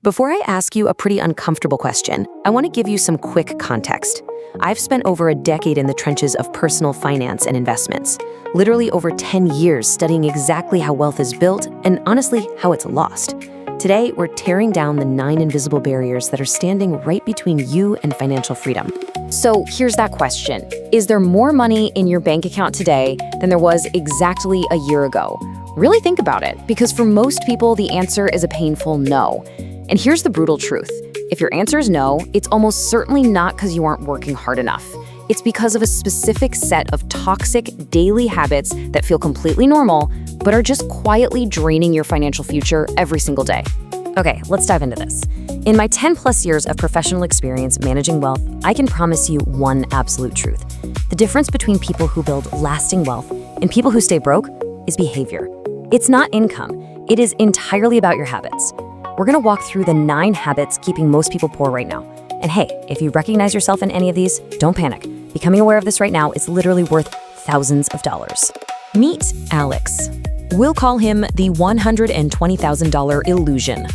Before I ask you a pretty uncomfortable question, I want to give you some quick context. I've spent over a decade in the trenches of personal finance and investments, literally over 10 years studying exactly how wealth is built and honestly, how it's lost. Today, we're tearing down the 9 invisible barriers that are standing right between you and financial freedom. So here's that question. Is there more money in your bank account today than there was exactly a year ago? Really think about it, because for most people, the answer is a painful no. And here's the brutal truth. If your answer is no, it's almost certainly not because you aren't working hard enough. It's because of a specific set of toxic daily habits that feel completely normal, but are just quietly draining your financial future every single day. Okay, let's dive into this. In my 10+ years of professional experience managing wealth, I can promise you one absolute truth. The difference between people who build lasting wealth and people who stay broke is behavior. It's not income. It is entirely about your habits. We're gonna walk through the 9 habits keeping most people poor right now. And hey, if you recognize yourself in any of these, don't panic. Becoming aware of this right now is literally worth thousands of dollars. Meet Alex. We'll call him the $120,000 illusion.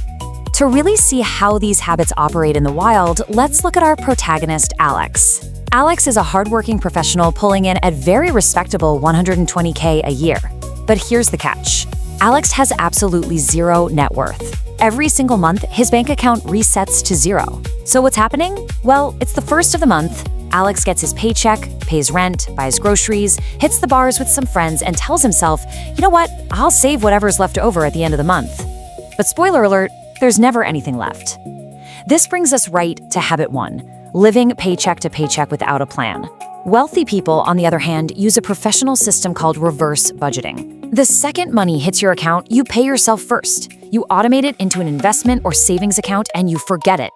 To really see how these habits operate in the wild, let's look at our protagonist, Alex. Alex is a hardworking professional pulling in a very respectable $120K a year. But here's the catch. Alex has absolutely zero net worth. Every single month, his bank account resets to zero. So what's happening? Well, it's the first of the month. Alex gets his paycheck, pays rent, buys groceries, hits the bars with some friends, and tells himself, you know what, I'll save whatever's left over at the end of the month. But spoiler alert, there's never anything left. This brings us right to habit 1, living paycheck to paycheck without a plan. Wealthy people, on the other hand, use a professional system called reverse budgeting. The second money hits your account, you pay yourself first. You automate it into an investment or savings account and you forget it.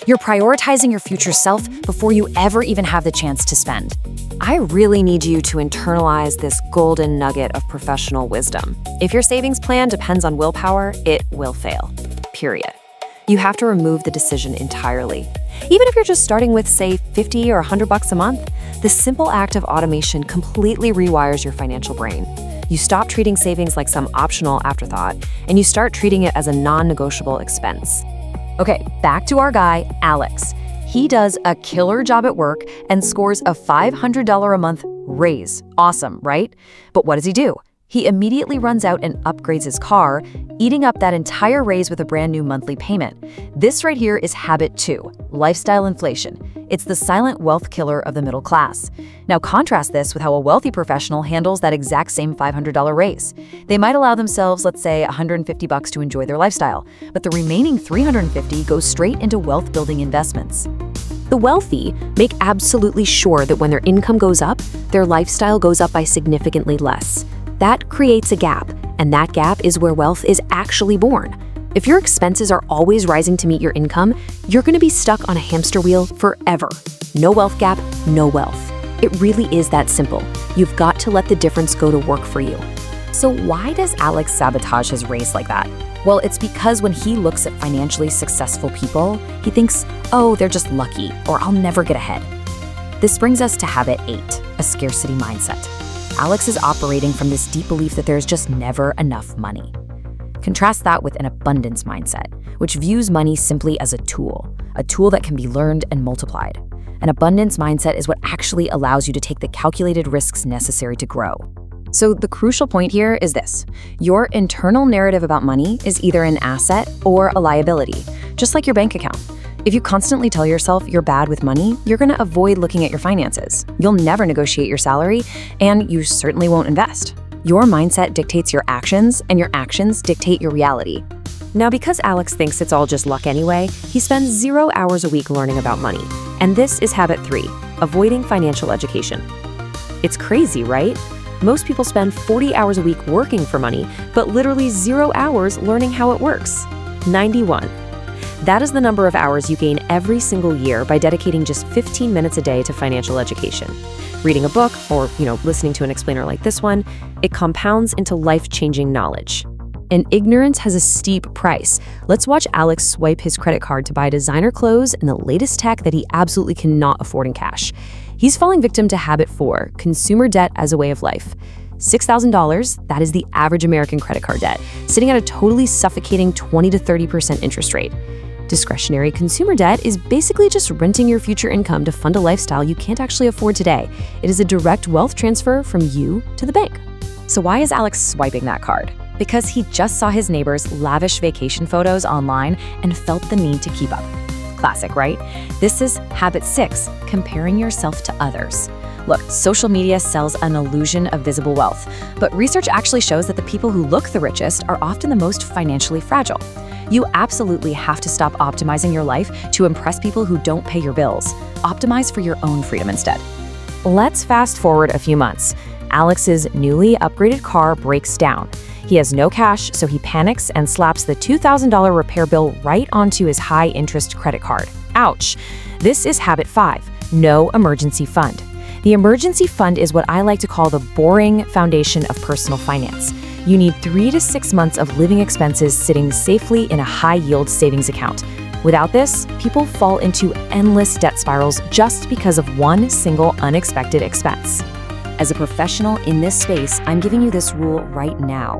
You're prioritizing your future self before you ever even have the chance to spend. I really need you to internalize this golden nugget of professional wisdom. If your savings plan depends on willpower, it will fail. Period. You have to remove the decision entirely. Even if you're just starting with, say, $50 or $100 a month, the simple act of automation completely rewires your financial brain. You stop treating savings like some optional afterthought, and you start treating it as a non-negotiable expense. Okay, back to our guy, Alex. He does a killer job at work and scores a $500 a month raise. Awesome, right? But what does he do? He immediately runs out and upgrades his car, eating up that entire raise with a brand new monthly payment. This right here is habit 2, lifestyle inflation. It's the silent wealth killer of the middle class. Now contrast this with how a wealthy professional handles that exact same $500 raise. They might allow themselves, let's say, $150 to enjoy their lifestyle, but the remaining $350 goes straight into wealth-building investments. The wealthy make absolutely sure that when their income goes up, their lifestyle goes up by significantly less. That creates a gap, and that gap is where wealth is actually born. If your expenses are always rising to meet your income, you're going to be stuck on a hamster wheel forever. No wealth gap, no wealth. It really is that simple. You've got to let the difference go to work for you. So why does Alex sabotage his race like that? Well, it's because when he looks at financially successful people, he thinks, oh, they're just lucky, or I'll never get ahead. This brings us to habit 8, a scarcity mindset. Alex is operating from this deep belief that there's just never enough money. Contrast that with an abundance mindset, which views money simply as a tool that can be learned and multiplied. An abundance mindset is what actually allows you to take the calculated risks necessary to grow. So the crucial point here is this. Your internal narrative about money is either an asset or a liability, just like your bank account. If you constantly tell yourself you're bad with money, you're going to avoid looking at your finances. You'll never negotiate your salary, and you certainly won't invest. Your mindset dictates your actions, and your actions dictate your reality. Now, because Alex thinks it's all just luck anyway, he spends 0 hours a week learning about money. And this is habit 3, avoiding financial education. It's crazy, right? Most people spend 40 hours a week working for money, but literally 0 hours learning how it works. 91. That is the number of hours you gain every single year by dedicating just 15 minutes a day to financial education. Reading a book or, listening to an explainer like this one, it compounds into life-changing knowledge. And ignorance has a steep price. Let's watch Alex swipe his credit card to buy designer clothes and the latest tech that he absolutely cannot afford in cash. He's falling victim to habit 4, consumer debt as a way of life. $6,000, that is the average American credit card debt, sitting at a totally suffocating 20 to 30% interest rate. Discretionary consumer debt is basically just renting your future income to fund a lifestyle you can't actually afford today. It is a direct wealth transfer from you to the bank. So why is Alex swiping that card? Because he just saw his neighbor's lavish vacation photos online and felt the need to keep up. Classic, right? This is habit 6, comparing yourself to others. Look, social media sells an illusion of visible wealth, but research actually shows that the people who look the richest are often the most financially fragile. You absolutely have to stop optimizing your life to impress people who don't pay your bills. Optimize for your own freedom instead. Let's fast forward a few months. Alex's newly upgraded car breaks down. He has no cash, so he panics and slaps the $2,000 repair bill right onto his high-interest credit card. Ouch! This is habit 5, no emergency fund. The emergency fund is what I like to call the boring foundation of personal finance. You need 3 to 6 months of living expenses sitting safely in a high-yield savings account. Without this, people fall into endless debt spirals just because of one single unexpected expense. As a professional in this space, I'm giving you this rule right now.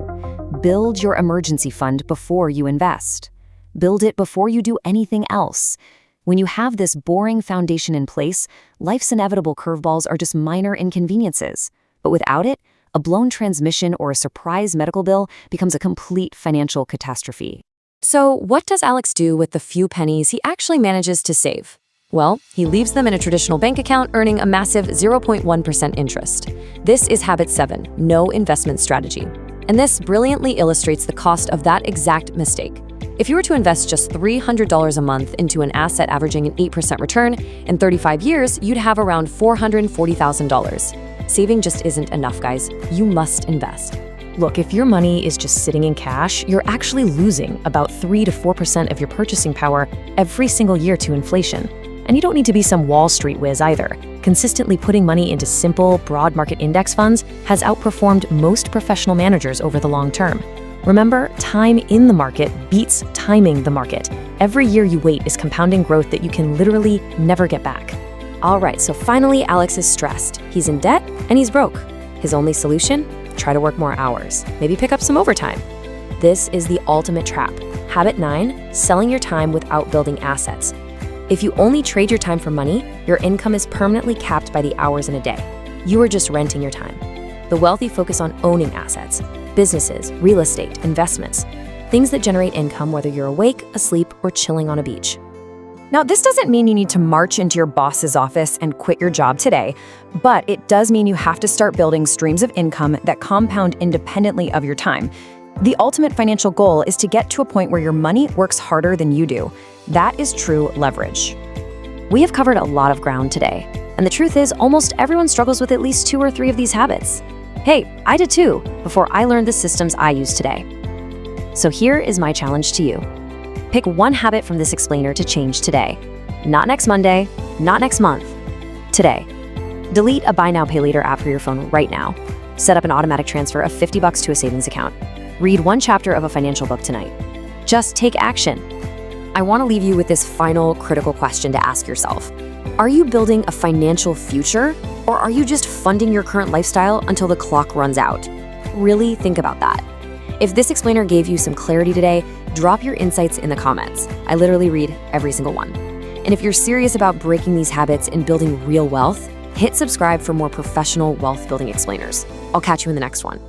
Build your emergency fund before you invest. Build it before you do anything else. When you have this boring foundation in place, life's inevitable curveballs are just minor inconveniences. But without it, a blown transmission or a surprise medical bill becomes a complete financial catastrophe. So what does Alex do with the few pennies he actually manages to save? Well, he leaves them in a traditional bank account, earning a massive 0.1% interest. This is habit 7, no investment strategy. And this brilliantly illustrates the cost of that exact mistake. If you were to invest just $300 a month into an asset averaging an 8% return, in 35 years, you'd have around $440,000. Saving just isn't enough, guys. You must invest. Look, if your money is just sitting in cash, you're actually losing about 3 to 4% of your purchasing power every single year to inflation. And you don't need to be some Wall Street whiz either. Consistently putting money into simple, broad market index funds has outperformed most professional managers over the long term. Remember, time in the market beats timing the market. Every year you wait is compounding growth that you can literally never get back. All right, so finally Alex is stressed. He's in debt and he's broke. His only solution? Try to work more hours. Maybe pick up some overtime. This is the ultimate trap. Habit 9, selling your time without building assets. If you only trade your time for money, your income is permanently capped by the hours in a day. You are just renting your time. The wealthy focus on owning assets, businesses, real estate, investments, things that generate income whether you're awake, asleep, or chilling on a beach. Now, this doesn't mean you need to march into your boss's office and quit your job today, but it does mean you have to start building streams of income that compound independently of your time. The ultimate financial goal is to get to a point where your money works harder than you do. That is true leverage. We have covered a lot of ground today, and the truth is almost everyone struggles with at least 2 or 3 of these habits. Hey, I did too, before I learned the systems I use today. So here is my challenge to you. Pick one habit from this explainer to change today. Not next Monday, not next month. Today. Delete a Buy Now, Pay Later app for your phone right now. Set up an automatic transfer of $50 to a savings account. Read one chapter of a financial book tonight. Just take action. I want to leave you with this final critical question to ask yourself. Are you building a financial future, or are you just funding your current lifestyle until the clock runs out? Really think about that. If this explainer gave you some clarity today, drop your insights in the comments. I literally read every single one. And if you're serious about breaking these habits and building real wealth, hit subscribe for more professional wealth building explainers. I'll catch you in the next one.